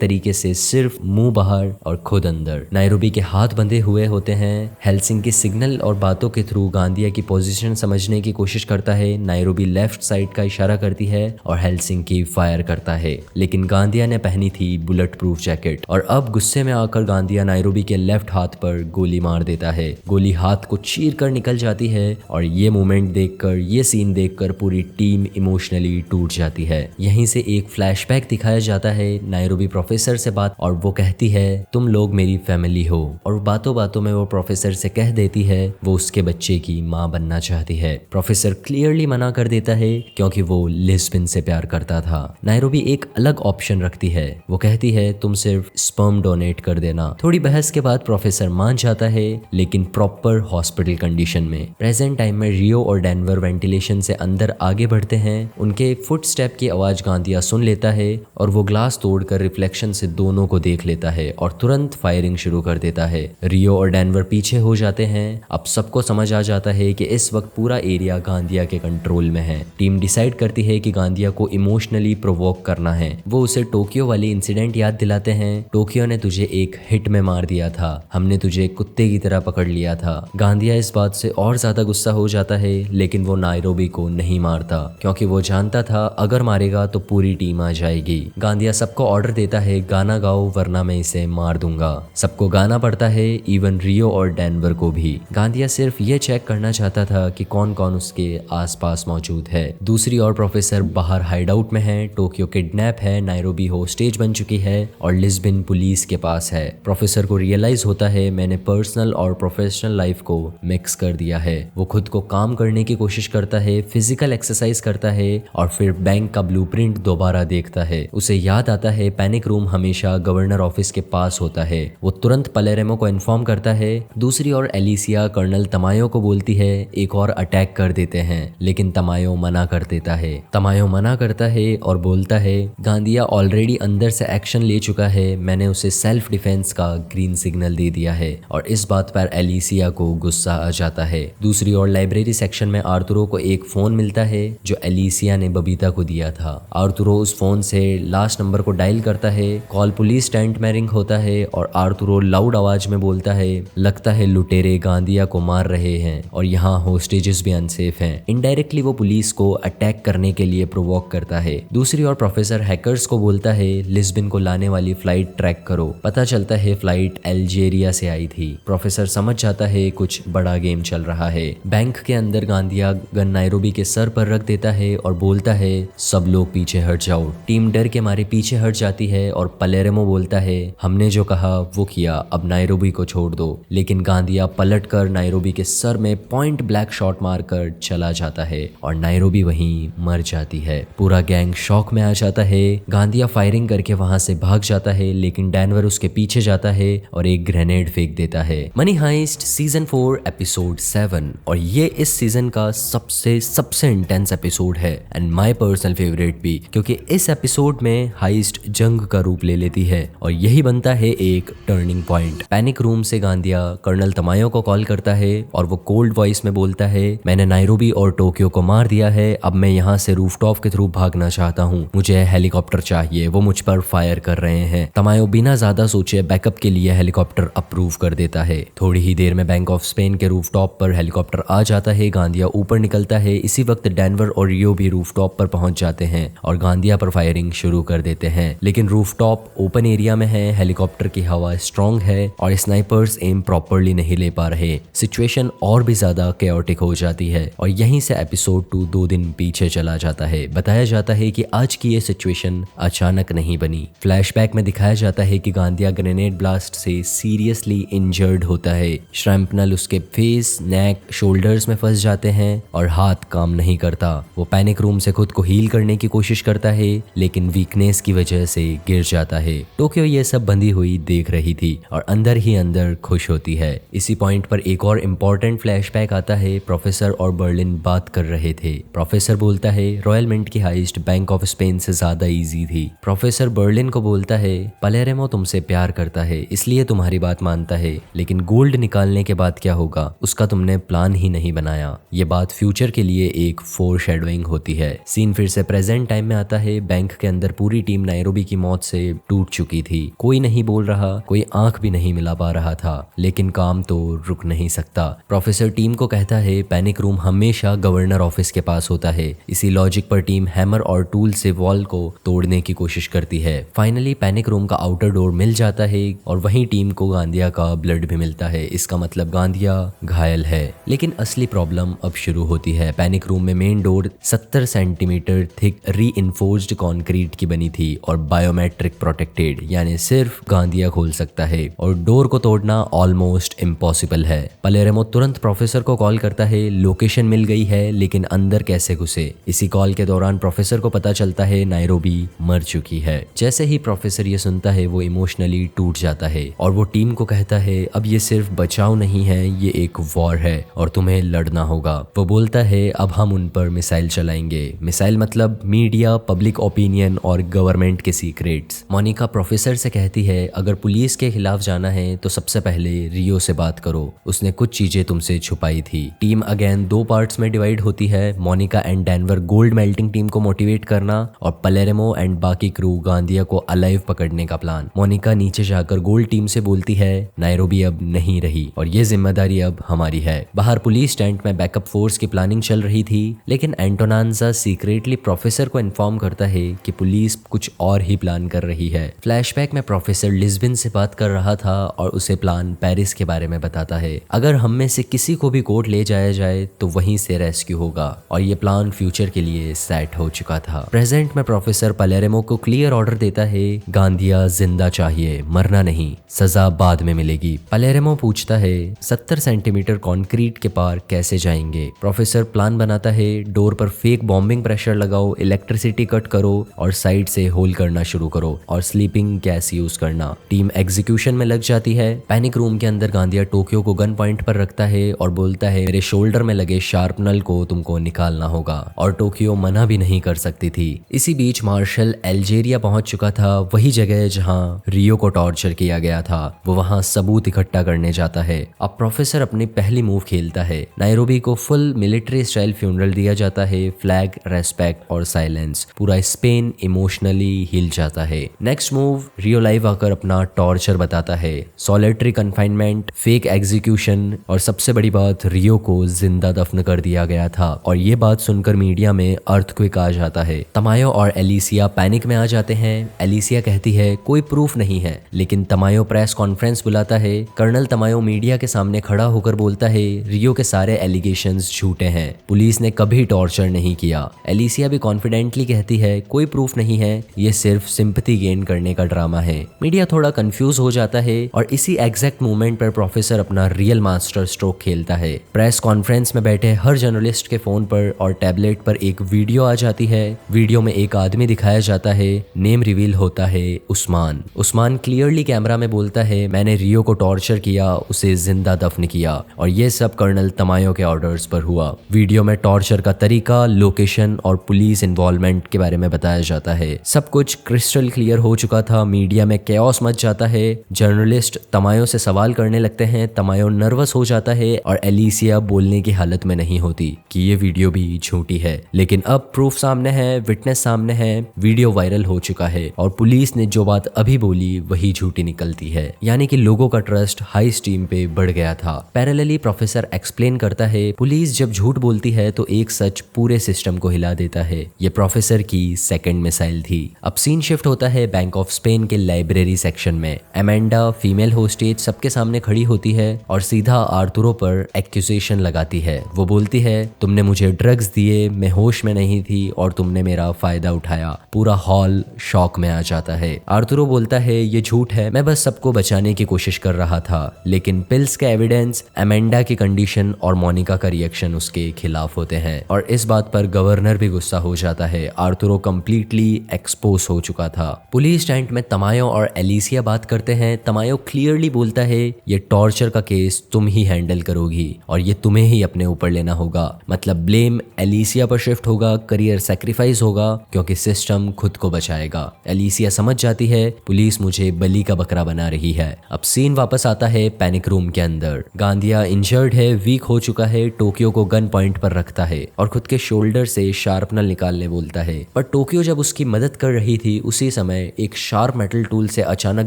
A: तरीके से सिर्फ मुंह बाहर और खुद अंदर। नायरोबी के हाथ बंधे हुए होते हैं। हेल्सिंकी सिग्नल और बातों के थ्रू गांदिया की पोजीशन समझने की कोशिश करता है। नायरोबी लेफ्ट साइड का इशारा करती है और हेल्सिंकी फायर करता है, लेकिन गांदिया ने पहनी थी बुलेट प्रूफ जैकेट और अब गुस्से में आकर गांदिया नायरोबी के लेफ्ट हाथ पर गोली मार देता है। गोली हाथ को चीर कर निकल जाती है और ये मोमेंट देखकर, ये सीन देखकर पूरी टीम इमोशनली टूट जाती है। यहीं से एक फ्लैशबैक दिखाया जाता है नायरोबी प्रोफेसर से बात, और वो कहती है तुम लोग मेरी फैमिली हो, और बातों बातों में वो प्रोफेसर से कह देती है वो उसके बच्चे की माँ बनना चाहती है। प्रोफेसर क्लियरली मना कर देता है क्योंकि वो लिस्बिन से प्यार करता था। नायरोबी एक अलग ऑप्शन रखती है, वो कहती है तुम सिर्फ स्पर्म डोनेट कर देना। थोड़ी बहस के बाद प्रोफेसर मान जाता है, लेकिन प्रॉपर हॉस्पिटल कंडीशन में। प्रेजेंट टाइम में रियो और डेनवर वेंटिलेशन से अंदर आगे बढ़ते हैं। उनके फुटस्टेप की आवाज गांदिया सुन लेता है और वो ग्लास तोड़कर रिफ्लेक्शन से दोनों को देख लेता है और तुरंत फायरिंग शुरू कर देता है। रियो और डेनवर पीछे हो जाते हैं। अब सबको समझ आ जाता है कि इस वक्त पूरा एरिया गांदिया के कंट्रोल में है। टीम डिसाइड करती है कि गांदिया को इमोशनली प्रोवोक करना है। वो उसे टोक्यो वाली इंसिडेंट याद दिलाते हैं। टोक्यो ने तुझे एक हिट में मार दिया था, हमने तुझे कुत्ते की तरह पकड़ लिया था। गांदिया इस बात से और ज्यादा गुस्सा हो जाता है, लेकिन वो नायरोबी को नहीं मारता क्योंकि वो जानता था अगर मारेगा तो पूरी टीम आ जाएगी। गांदिया सबको ऑर्डर देता है गाना गाओ वरना मैं इसे मार दूंगा। सबको गाना पड़ता है, इवन रियो और डेनवर को भी। गांदिया सिर्फ ये चेक करना चाहता था कि कौन कौन उसके आसपास मौजूद है। दूसरी ओर प्रोफेसर बाहर हाइड आउट में है। टोक्यो किडनैप है, नायरोबी होस्टेज बन चुकी है और लिस्बिन पुलिस के पास है। प्रोफेसर को रियलाइज होता है मैंने पर्सनल और प्रोफेशनल लाइफ को मिक्स कर दिया है। वो खुद को काम करने की कोशिश करता है, फिजिकल एक्सरसाइज करता है और फिर बैंक का ब्लूप्रिंट दोबारा देखता है। उसे याद आता है पैनिक रूम हमेशा गवर्नर ऑफिस के पास होता है। वो तुरंत पलेरेमो को इन्फॉर्म करता है। दूसरी ओर एलिसिया कर्नल तमायो को बोलती है एक और अटैक कर देते हैं, लेकिन तमायो मना कर देता है। तमायो मना करता है और बोलता है गांदिया ऑलरेडी अंदर से एक्शन ले चुका है, मैंने उसे सेल्फ डिफेंस का ग्रीन सिग्नल दे दिया है। और इस बात पर एलिसिया को गुस्सा आ जाता है। दूसरी ओर लाइब्रेरी सेक्शन में आर्थुरो को एक फोन मिलता है जो एलिसिया ने बबीता को दिया था। आर्थुरो उस फोन से लास्ट नंबर को डायल करता है। कॉल पुलिस टेंट में रिंग होता है और आर्थुरो लाउड आवाज में बोलता है लगता है लुटेरे गांदिया को मार रहे हैं और यहाँ होस्टेजेस भी अनसेफ हैं। इनडायरेक्टली वो पुलिस को अटैक करने के लिए प्रोवोक करता है। दूसरी ओर प्रोफेसर हैकर्स को बोलता है लिस्बिन को लाने वाली फ्लाइट ट्रैक करो। पता चलता है फ्लाइट अल्जीरिया से आई थी। प्रोफेसर समझ जाता है कुछ बड़ा गेम चल रहा है। बैंक के अंदर गांदिया गन नायरोबी के सर पर रख देता है और बोलता है सब लोग पीछे हट जाओ। टीम डर के मारे पीछे हट जाती है और पलेरेमो बोलता है हमने जो कहा वो किया, अब नायरोबी को छोड़ दो। लेकिन गांदिया पलटकर नायरोबी के सर में पॉइंट ब्लैक शॉट मारकर चला जाता है और नायरोबी वहीं मर जाती है। पूरा गैंग शॉक में आ जाता है। गांदिया फायरिंग करके वहां से भाग जाता है, लेकिन डेनवर उसके पीछे जाता है और एक ग्रेनेड फेंक देता है। मनी हाइस्ट सीजन 4 एपिसोड 7, और ये इस सीजन का सबसे इंटेंस एपिसोड है एंड माय पर्सनल फेवरेट भी, क्योंकि इस एपिसोड में हाइस्ट जंग का रूप ले लेती है और यही बनता है एक टर्निंग पॉइंट। पैनिक रूम से गांदिया कर्नल तमायो को कॉल करता है और वो कोल्ड वॉइस में बोलता है मैंने नायरोबी और टोक्यो को मार दिया है, अब मैं यहाँ से रूफटॉप के थ्रू भागना चाहता हूँ, मुझे हेलीकॉप्टर चाहिए, वो मुझ पर फायर कर रहे हैं। तमायो बिना ज्यादा सोचे बैकअप के लिए हेलीकॉप्टर अप्रूव कर देता है। थोड़ी ही देर में बैंक ऑफ स्पेन के रूफटॉप पर हेलीकॉप्टर आ जाता है। गांदिया ऊपर निकलता है। इसी वक्त डेनवर और रियो भी रूफटॉप पर पहुंच जाते हैं और गांदिया पर फायरिंग शुरू कर देते हैं, लेकिन रूफटॉप ओपन एरिया में है, हेलीकॉप्टर की हवा स्ट्रांग है और स्नाइपर्स एम प्रॉपरली नहीं ले पा रहे। सिचुएशन और भी ज्यादा केओटिक हो जाती है और यहीं से एपिसोड 2 2 दिन पीछे चला जाता है। बताया जाता है कि आज की ये सिचुएशन अचानक नहीं बनी। फ्लैशबैक में दिखाया जाता है कि गांदिया ग्रेनेड ब्लास्ट से सीरियसली इंजर्ड होता है। श्रैम्पनल उसके फेस, नेक, शोल्डर्स में फंस जाते हैं और हाथ काम नहीं करता। वो पैनिक रूम से खुद को हील करने की कोशिश करता है, लेकिन वीकनेस की वजह से गिर जाता है। टोक्यो ये सब बंधी हुई देख रही थी और अंदर ही अंदर खुश होती है। इसी पॉइंट पर एक और इम्पोर्टेंट फ्लैशबैक आता है। प्रोफेसर और बर्लिन बात कर रहे थे। प्रोफेसर बोलता है रॉयल मिंट की हाइस्ट बैंक ऑफ स्पेन से ज्यादा इजी थी। प्रोफेसर बर्लिन को बोलता है पलेरेमो तुमसे प्यार करता है इसलिए तुम्हारी बात मानता है, लेकिन गोल्ड निकालने के बाद क्या होगा उसका तुमने प्लान ही नहीं बनाया। ये बात फ्यूचर के लिए एक फोरशैडोइंग होती होती है। सीन फिर से प्रेजेंट टाइम में आता है। बैंक के अंदर पूरी टीम नायरोबी की मौत से टूट चुकी थी। कोई नहीं बोल रहा, कोई आंख भी नहीं मिला पा रहा था, लेकिन काम तो रुक नहीं सकता। प्रोफेसर टीम को कहता है पैनिक रूम हमेशा गवर्नर ऑफिस के पास होता है। इसी लॉजिक पर टीम हैमर और टूल से वॉल को तोड़ने की कोशिश करती है। फाइनली पैनिक रूम का आउटर डोर मिल जाता है और वहीं टीम को गांधिया का ब्लड भी मिलता है। इसका मतलब गांधिया घायल है। लेकिन असली प्रॉब्लम अब शुरू होती है। पैनिक रूम में main door 70 centimetre thick reinforced concrete की बनी थी और बायोमेट्रिक प्रोटेक्टेड, यानी सिर्फ गांधिया खोल सकता है और डोर को तोड़ना ऑलमोस्ट इम्पॉसिबल है। पलेरेमो तुरंत प्रोफेसर को कॉल करता है। लोकेशन मिल गई है, लेकिन अंदर कैसे घुसे? इसी कॉल के दौरान प्रोफेसर को पता चलता है नायरोबी मर चुकी है। जैसे ही प्रोफेसर ये सुनता है वो इमोशनली टूट जाता है और वो टीम को कहता है अब ये सिर्फ बचाव नहीं है, ये एक वॉर है और तुम्हें लड़ना होगा। वो बोलता है अब हम उन पर मिसाइल चलाएंगे। मिसाइल मतलब मीडिया, पब्लिक ओपिनियन और गवर्नमेंट के सीक्रेट्स। मोनिका प्रोफेसर से कहती है अगर पुलिस के खिलाफ जाना है तो सबसे पहले रियो से बात करो, उसने कुछ चीजें तुमसे छुपाई थी। टीम अगेन 2 पार्ट्स में डिवाइड होती है। Monica and Denver gold melting team को मोटिवेट करना और पलेरेमो एंड बाकी क्रू गांधिया को अलाइव पकड़ने का प्लान। मोनिका नीचे जाकर गोल्ड टीम से बोलती है नायरोबी अब नहीं रही और ये जिम्मेदारी अब हमारी है। बाहर पुलिस टेंट में बैकअप फोर्स की प्लानिंग चल रही थी, लेकिन एंटोनांजा सीक्रेटली प्रोफेसर को इन्फॉर्म करता है कि पुलिस कुछ और ही प्लान कर रही है। फ्लैशबैक में प्रोफेसर लिस्बन से बात कर रहा था और उसे प्लान पेरिस के बारे में बताता है। अगर हम में से किसी को भी कोर्ट ले जाया जाए तो वहीं से रेस्क्यू होगा और ये प्लान फ्यूचर के लिए सेट हो चुका था। प्रेजेंट में प्रोफेसर पलेरेमो को क्लियर ऑर्डर देता है गांधिया जिंदा चाहिए, मरना नहीं, सजा बाद में मिलेगी। पलेरेमो पूछता है 70 सेंटीमीटर कंक्रीट के पार कैसे जाएंगे? प्रोफेसर प्लान बनाता है डोर पर फेक बॉम्बिंग प्रेशर लगाओ, इलेक्ट्रिसिटी कट करो और साइड से होल करना शुरू करो और स्लीपिंग गैस यूज करना। टीम एग्जीक्यूशन में लग जाती है। पैनिक रूम के अंदर गांधिया टोक्यो को गन पॉइंट पर रखता है और बोलता है मेरे शोल्डर में लगे शार्प नल को तुमको निकालना होगा और टोक्यो मना भी नहीं कर सकती थी। इसी बीच मार्शल अल्जीरिया पहुंच चुका था, वही जगह जहां रियो को टॉर्चर किया गया था। वो वहां सबूत इकट्ठा करने जाता है। अब प्रोफेसर अपनी पहली मूव खेलता है। नायरोबी को फुल मिलिट्री स्टाइल फ्यूनरल दिया जाता है। फ्लैग, रेस्पेक्ट और साइलेंस। पूरा स्पेन इमोशनली हिल जाता है। नेक्स्ट मूव रियो लाइव आकर अपना टॉर्चर बताता है। सॉलिटरी कन्फाइनमेंट, फेक एग्जीक्यूशन और सबसे बड़ी बात रियो को जिंदा दफन कर दिया गया था। और ये बात सुनकर मीडिया में अर्थक्वेक आ जाता है। तमायो और एलिसिया पैनिक में आ जाते हैं। एलिसिया कहती है कोई प्रूफ नहीं है, लेकिन तमायो प्रेस कॉन्फ्रेंस बुलाता है। कर्नल तमायो मीडिया के सामने खड़ा होकर बोलता है रियो के सारे एलिगेशंस झूठे हैं, पुलिस ने कभी टॉर्चर नहीं किया। एलिसिया भी कॉन्फिडेंटली कहती है कोई प्रूफ नहीं है, ये सिर्फ सिंपैथी गेन करने का ड्रामा है। मीडिया थोड़ा कंफ्यूज हो जाता है और इसी एग्जैक्ट मोमेंट पर प्रोफेसर अपना रियल मास्टर स्ट्रोक खेलता है। प्रेस कॉन्फ्रेंस में बैठे हर जर्नलिस्ट के फोन पर और टैबलेट पर एक वीडियो आ जाती है। वीडियो में एक आदमी दिखाया जाता है। नेम रिवील होता है उस्मान। उस्मान क्लियरली कैमरा में बोलता है मैंने रियो को टॉर्चर किया, उसे जिंदा दफन किया और ये सब कर्नल तमायो के ऑर्डर्स पर हुआ। वीडियो में टॉर्चर का तरीका, लोकेशन और पुलिस इन्वॉल्वमेंट के बारे में बताया जाता है। सब कुछ क्रिस्टल क्लियर हो चुका था। मीडिया में कैओस मच जाता है। जर्नलिस्ट तमायो से सवाल करने लगते हैं। तमायो नर्वस हो जाता है और एलिसिया बोलने की हालत में नहीं होती कि ये वीडियो भी झूठी है। लेकिन अब प्रूफ सामने है, विटनेस सामने है, वीडियो वायरल हो चुका है और पुलिस ने जो बात अभी बोली वही झूठी निकलती है। यानी कि लोगों का ट्रस्ट हाई स्टीम पे बढ़ गया था। पैरेलली प्रोफेसर एक्सप्लेन करता है पुलिस जब झूठ बोलती है तो एक सच पूरे सिस्टम को हिला देता है। ये प्रोफेसर की सेकंड मिसाइल थी। अब सीन शिफ्ट होता है बैंक ऑफ स्पेन के लाइब्रेरी सेक्शन में। एमेंडा फीमेल होस्टेज सबके सामने खड़ी होती है और सीधा आर्थुरो पर एक्यूजेशन लगाती है। वो बोलती है तुमने मुझे ड्रग्स दिए, मैं होश में नहीं थी और तुमने मेरा फायदा उठाया। पूरा हॉल शॉक में आ जाता है। आर्थुरो बोलता है ये झूठ है, मैं बस सबको बचाने की कोशिश कर रहा था। लेकिन पिल्स का एविडेंस, एमेंडा की कंडीशन और मोनिका का रिएक्शन उसके खिलाफ होते हैं और इस बात पर गवर्नर भी गुस्सा हो जाता है। आर्थुरो कंप्लीटली एक्सपोज हो चुका था। पुलिस टेंट में तमायो और एलिसिया बात करते हैं। तमायो क्लियरली बोलता है ये टॉर्चर का केस तुम ही हैंडल करोगी और ये तुम्हें ही अपने ऊपर लेना होगा। मतलब ब्लेम एलिसिया पर शिफ्ट होगा, करियर सैक्रिफाइस होगा क्योंकि सिस्टम खुद को बचाएगा। एलिसिया समझ जाती है पुलिस मुझे बलि का बकरा बना रही है। अब सीन वापस आता है पैनिक रूम के अंदर। गांधिया इंजर्ड है, वीक हो चुका है, टोक्यो को गन पॉइंट पर रखता है और खुद के शोल्डर शोल्डर से शार्पनर निकालने बोलता है, पर टोक्यो जब उसकी मदद कर रही थी उसी समय एक शार्प मेटल टूल से अचानक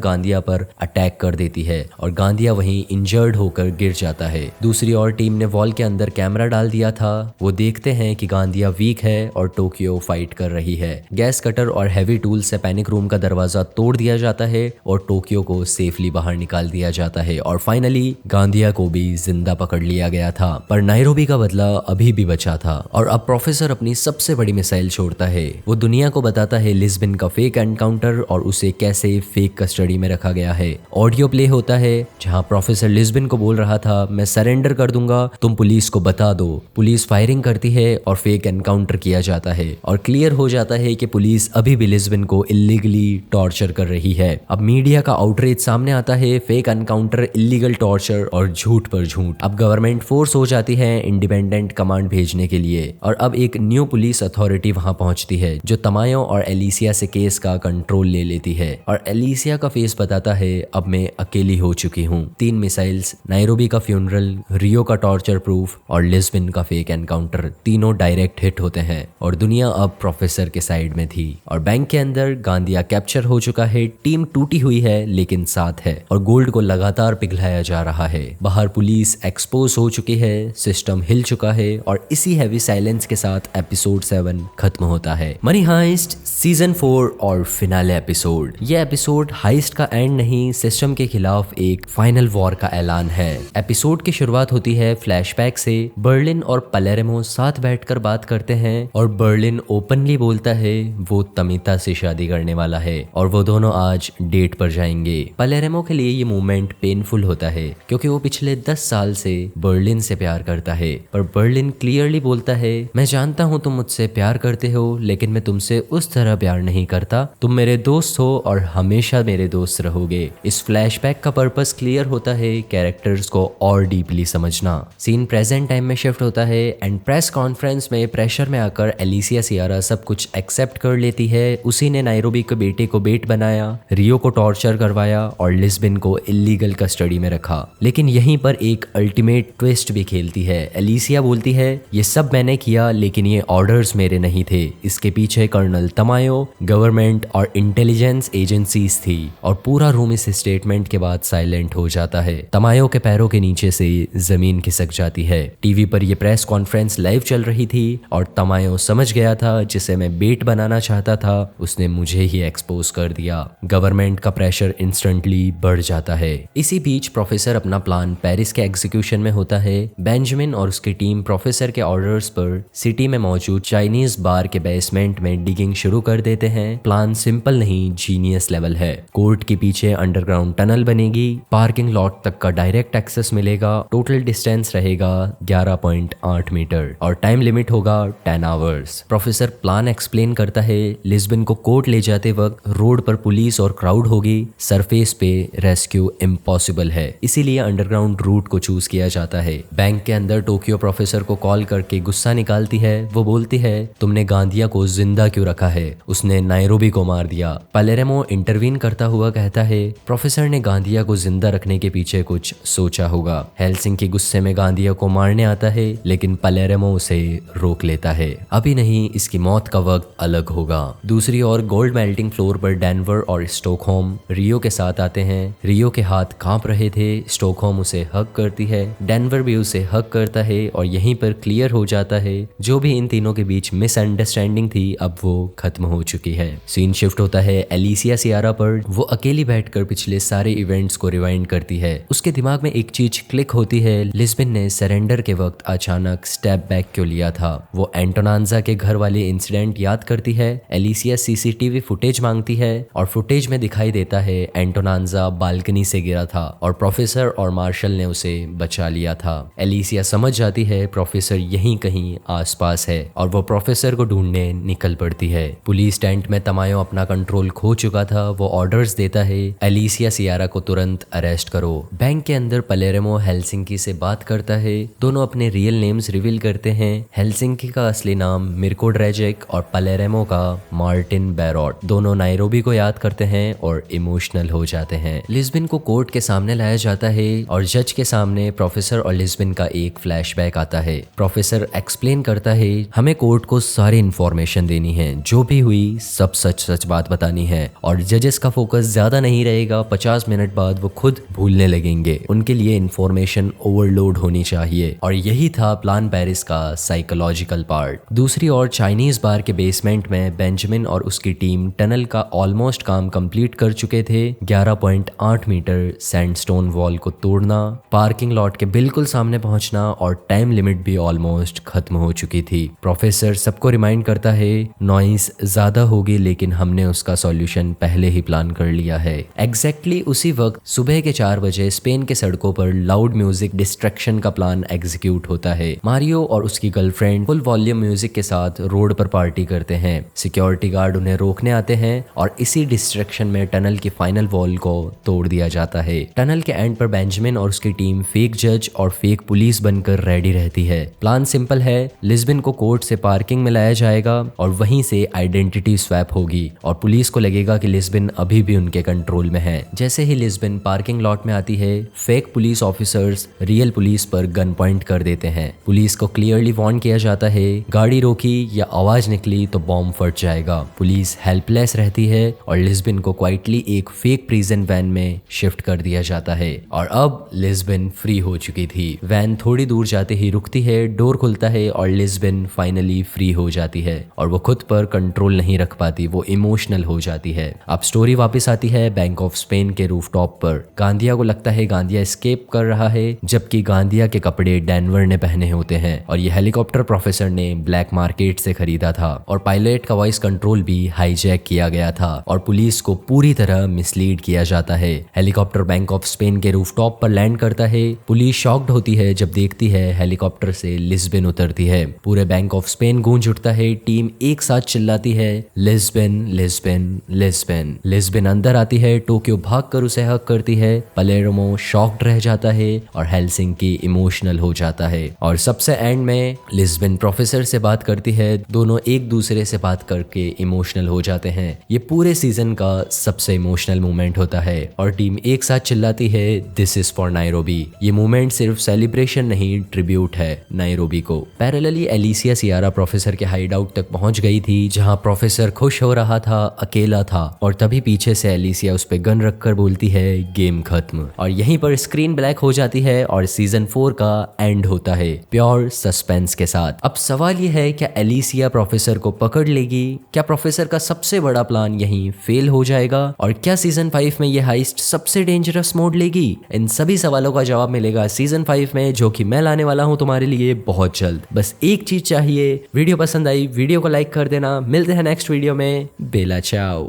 A: गांधिया पर अटैक कर देती है और गांधिया वहीं इंजर्ड होकर गिर जाता है। दूसरी ओर टीम ने वॉल के अंदर कैमरा डाल दिया था। वो देखते हैं कि गांधिया वीक है और टोक्यो फाइट कर रही है। गैस कटर और हैवी टूल से पैनिक रूम का दरवाजा तोड़ दिया जाता है और टोक्यो को सेफली बाहर निकाल दिया जाता है और फाइनली गांधिया को भी जिंदा पकड़ लिया गया था। पर नायरोबी का बदला अभी भी बचा था और अब प्रोफेसर अपनी सबसे बड़ी मिसाइल छोड़ता है। वो दुनिया को बताता है लिस्बन का फेक एनकाउंटर और उसे कैसे फेक कस्टडी में रखा गया है। ऑडियो प्ले होता है जहां प्रोफेसर लिस्बन को बोल रहा था, मैं सरेंडर कर दूंगा, तुम पुलिस को बता दो। पुलिस फायरिंग करती है और फेक एनकाउंटर किया जाता है और क्लियर हो जाता है कि पुलिस अभी भी लिस्बन को इलीगली टॉर्चर कर रही है। अब मीडिया का आउटरीच सामने आता है, फेक एनकाउंटर, इलीगल टॉर्चर और झूठ पर झूठ। अब गवर्नमेंट फोर्स हो जाती है इंडिपेंडेंट कमांड भेजने के लिए और अब एक न्यू पुलिस अथॉरिटी वहां पहुंचती है जो तमायो और एलिसिया से केस का कंट्रोल ले लेती है और एलिसिया का फेस बताता है, अब मैं अकेली हो चुकी हूँ। 3 मिसाइल्स, नायरोबी का फ्यूनरल, रियो का टॉर्चर प्रूफ और लिस्बन का फेक एनकाउंटर, तीनों डायरेक्ट हिट होते हैं और दुनिया अब प्रोफेसर के साइड में थी। और बैंक के अंदर गांधिया कैप्चर हो चुका है, टीम टूटी हुई है लेकिन साथ है और गोल्ड को लगातार पिघलाया जा रहा है। बाहर पुलिस एक्सपोज हो चुकी है, सिस्टम हिल चुका है और इसी हैवी साइलेंस के साथ एपिसोड 7 खत्म होता है। मनी हाइस्ट सीजन 4 और फिनाले एपिसोड। ये एपिसोड हाइस्ट का एंड नहीं, सिस्टम के खिलाफ एक फाइनल वॉर का ऐलान है। एपिसोड की शुरुआत होती है फ्लैशबैक से। बर्लिन और पलेरेमो साथ बैठकर बात करते हैं और बर्लिन ओपनली बोलता है वो तमिता से शादी करने वाला है और वो दोनों आज डेट पर जाएंगे। पलेरेमो के लिए ये मोमेंट पेनफुल होता है क्योंकि वो पिछले 10 साल से बर्लिन से प्यार करता है, पर बर्लिन क्लियरली बोलता है, मैं जानता हूँ तुम मुझसे प्यार करते हो लेकिन मैं तुमसे उस तरह प्यार नहीं करता। तुम मेरे दोस्त हो और हमेशा मेरे दोस्त रहोगे। इस फ्लैशबैक का पर्पस क्लियर होता है, कैरेक्टर्स को और डीपली समझना। सीन प्रेजेंट टाइम में शिफ्ट होता है एंड प्रेस कॉन्फ्रेंस में प्रेशर में आकर एलिसिया सियारा सब कुछ एक्सेप्ट कर लेती है। उसी ने नायरोबी के बेटे को बेट बनाया, रियो को टॉर्चर करवाया और लिस्बन को इलीगल कस्टडी में रखा। लेकिन यहीं पर एक अल्टीमेट ट्विस्ट भी खेलती है। एलिसिया बोलती है, ये सब मैंने किया लेकिन ये ऑर्डर्स मेरे नहीं थे, इसके पीछे कर्नल तमायो, गवर्नमेंट और इंटेलिजेंस एजेंसीज थी। और पूरा रूम इस स्टेटमेंट के बाद साइलेंट हो जाता है। तमायो के पैरों के नीचे से जमीन खिसक जाती है। टीवी पर यह प्रेस कॉन्फ्रेंस लाइव चल रही थी और तमायो समझ गया था, जिसे मैं बेट बनाना चाहता था उसने मुझे ही एक्सपोज कर दिया। गवर्नमेंट का प्रेशर इंस्टेंटली बढ़ जाता है। इसी बीच प्रोफेसर अपना प्लान पेरिस के एग्जीक्यूशन में होता है। बेंजामिन और उसकी टीम प्रोफेसर के ऑर्डर्स पर सिटी में मौजूद चाइनीज बार के बेसमेंट में डिगिंग शुरू कर देते हैं। प्लान सिंपल नहीं, जीनियस लेवल है। कोर्ट के पीछे अंडरग्राउंड टनल बनेगी, पार्किंग लॉट तक का डायरेक्ट एक्सेस मिलेगा, टोटल डिस्टेंस रहेगा 11.8 मीटर और टाइम लिमिट होगा 10 आवर्स। प्रोफेसर प्लान एक्सप्लेन करता है, लिस्बन को कोर्ट ले जाते वक्त रोड पर पुलिस और क्राउड होगी, सरफेस पे रेस्क्यू इम्पॉसिबल है, इसीलिए अंडरग्राउंड रूट को चूज किया जाता है। बैंक के अंदर टोक्यो प्रोफेसर को कॉल करके गुस्सा निकालती है। वो बोलती है, तुमने गांधिया को जिंदा क्यों रखा है, उसने नायरोबी को मार दिया। पलेरेमो इंटरवीन करता हुआ कहता है, प्रोफेसर ने गांधिया को जिंदा रखने के पीछे कुछ सोचा होगा। हेल्सिंकी गुस्से में गांधिया को मारने आता है लेकिन पलेरेमो उसे रोक लेता है। अभी नहीं, इसकी मौत का वक्त अलग होगा। दूसरी ओर गोल्ड मेल्टिंग फ्लोर पर डेनवर और स्टॉकहोम रियो के साथ आते हैं। रियो के हाथ कांप रहे थे, स्टॉकहोम उसे हग करती है, डेनवर भी उसे हग करता है और यहीं पर क्लियर हो जाता है जो भी इन तीनों के बीच मिसअंडरस्टैंडिंग थी अब वो खत्म हो चुकी है। सीन शिफ्ट होता है एलिसिया सियारा पर। वो अकेली बैठकर पिछले सारे इवेंट्स को रिवाइंड करती है। उसके दिमाग में एक चीज क्लिक होती है, लिस्बन ने सरेंडर के वक्त अचानक स्टेप बैक क्यों लिया था। वो एंटोनांजा के घर वाले इंसिडेंट याद करती है। एलिसिया सीसीटीवी फुटेज मांगती है और फुटेज में दिखाई देता है एंटोनांजा बालकनी से गिरा था और प्रोफेसर और मार्शल ने उसे बचा लिया था। एलिसिया समझ जाती है प्रोफेसर यहीं कहीं आसपास है और वो प्रोफेसर को ढूंढने निकल पड़ती है। पुलिस टेंट में तमायो अपना कंट्रोल खो चुका था। वो ऑर्डर्स देता है, एलिसिया सियारा को तुरंत अरेस्ट करो। बैंक के अंदर पलेरेमो हेल्सिंकी से बात करता है। दोनों अपने रियल नेम्स रिवील करते हैं। हेल्सिंकी का असली नाम मिर्को ड्रेजेक और पलेरेमो का मार्टिन बैरोट। दोनों नायरोबी को याद करते हैं और इमोशनल हो जाते हैं। लिस्बन को कोर्ट के सामने लाया जाता है और जज के सामने प्रोफेसर और लिस्बन का एक फ्लैशबैक आता है। प्रोफेसर एक्सप्लेन करता है हमें कोर्ट को सारी इन्फॉर्मेशन देनी है, जो भी हुई सब सच सच बात बतानी है और जजेस का फोकस ज्यादा नहीं रहेगा। 50 मिनट बाद वो खुद भूलने लगेंगे, उनके लिए इन्फॉर्मेशन ओवरलोड होनी चाहिए। और यही था प्लान पेरिस का साइकोलॉजिकल पार्ट। दूसरी ओर चाइनीज बार के बेसमेंट में बेंजामिन और उसकी टीम टनल का ऑलमोस्ट काम कंप्लीट कर चुके थे। 11.8 मीटर सैंडस्टोन वॉल को तोड़ना, पार्किंग लॉट के बिल्कुल सामने पहुंचना और टाइम लिमिट भी ऑलमोस्ट खत्म हो चुकी थी। प्रोफेसर सबको रिमाइंड करता है नॉइस ज्यादा होगी लेकिन हमने उसका सॉल्यूशन पहले ही प्लान कर लिया है। एग्जैक्टली उसी वक्त सुबह के 4 बजे स्पेन के सड़कों पर लाउड म्यूजिक डिस्ट्रैक्शन का प्लान एग्जीक्यूट होता है। मारियो और उसकी गर्लफ्रेंड फुल वॉल्यूम म्यूजिक के साथ रोड पर पार्टी करते हैं। सिक्योरिटी गार्ड उन्हें रोकने आते हैं और इसी डिस्ट्रैक्शन में टनल की फाइनल वॉल को तोड़ दिया जाता है। टनल के एंड पर बेंजामिन और उसकी टीम फेक जज और फेक पुलिस बनकर रेडी रहती है। प्लान सिंपल है, लिस्बन को कोर्ट से पार्किंग में लाया जाएगा और वहीं से आइडेंटिटी स्वैप होगी और पुलिस को लगेगा कि लिस्बन अभी भी उनके कंट्रोल में है। जैसे ही लिस्बन पार्किंग लॉट में आती है, fake police officers real police पर गन पॉइंट कर देते हैं। पुलिस को क्लियरली वार्न किया जाता है गाड़ी रोकी या आवाज निकली तो बॉम्ब फट जाएगा। पुलिस हेल्पलेस रहती है और लिस्बन को क्वाइटली एक फेक प्रिजन वैन में शिफ्ट कर दिया जाता है और अब लिस्बन फ्री हो चुकी थी। वैन थोड़ी दूर जाते ही रुकती है, डोर खुलता है और लिस्बन फाइनली फ्री हो जाती है और वो खुद पर कंट्रोल नहीं रख पाती, वो इमोशनल हो जाती है। अब स्टोरी वापस आती है बैंक ऑफ स्पेन के रूफटॉप पर। गांदिया को लगता है गांदिया एस्केप कर रहा है, जबकि गांदिया के कपड़े डेनवर ने पहने होते हैं और ये हेलीकॉप्टर प्रोफेसर ने ब्लैक मार्केट से खरीदा था और पायलट का वॉइस कंट्रोल भी हाईजैक किया गया था और पुलिस को पूरी तरह मिसलीड किया जाता है। हेलीकॉप्टर बैंक ऑफ स्पेन के रूफटॉप पर लैंड करता है। पुलिस शॉक्ड होती है जब देखती है हेलीकॉप्टर से लिस्बन उतरती है। पूरे बैंक ऑफ स्पेन गूंज उठता है। टीम एक साथ चिल्लाती है लिस्बन लिस्बन लिस्बन। लिस्बन अंदर आती है, टोक्यो भागकर उसे हक करती है। पलेर्मो शॉक्ड रह जाता है और हेलसिंकी इमोशनल हो जाता है और सबसे एंड में लिस्बन प्रोफेसर से बात करती है। दोनों एक दूसरे से बात करके इमोशनल हो जाते हैं। ये पूरे सीजन का सबसे इमोशनल मोमेंट होता है और टीम एक साथ चिल्लाती है दिस इज फॉर नायरोबी। ये मोमेंट सिर्फ सेलिब्रेशन नहीं, ट्रिब्यूट है नायरोबी को। पैरेलली एलिसिया सियारा प्रोफेसर के हाइड आउट तक पहुंच गई थी, जहां प्रोफेसर खुश हो रहा था, अकेला था और तभी पीछे से एलिसिया उस पे गन रखकर बोलती है गेम खत्म और यहीं पर स्क्रीन ब्लैक हो जाती है और सीजन 4 का एंड होता है प्योर सस्पेंस के साथ। अब सवाल ये है क्या एलिसिया प्रोफेसर को पकड़ लेगी? क्या प्रोफेसर का सबसे बड़ा प्लान यहीं फेल हो जाएगा? और क्या सीजन 5 में ये हाइस्ट सबसे डेंजरस मोड लेगी? इन सभी सवालों का जवाब मिलेगा सीजन 5 में, जो कि मैं लाने वाला हूं तुम्हारे लिए बहुत जल्द। बस एक चीज चाहिए, वीडियो पसंद आई वीडियो को लाइक कर देना। मिलते हैं नेक्स्ट वीडियो में। बेला चाओ।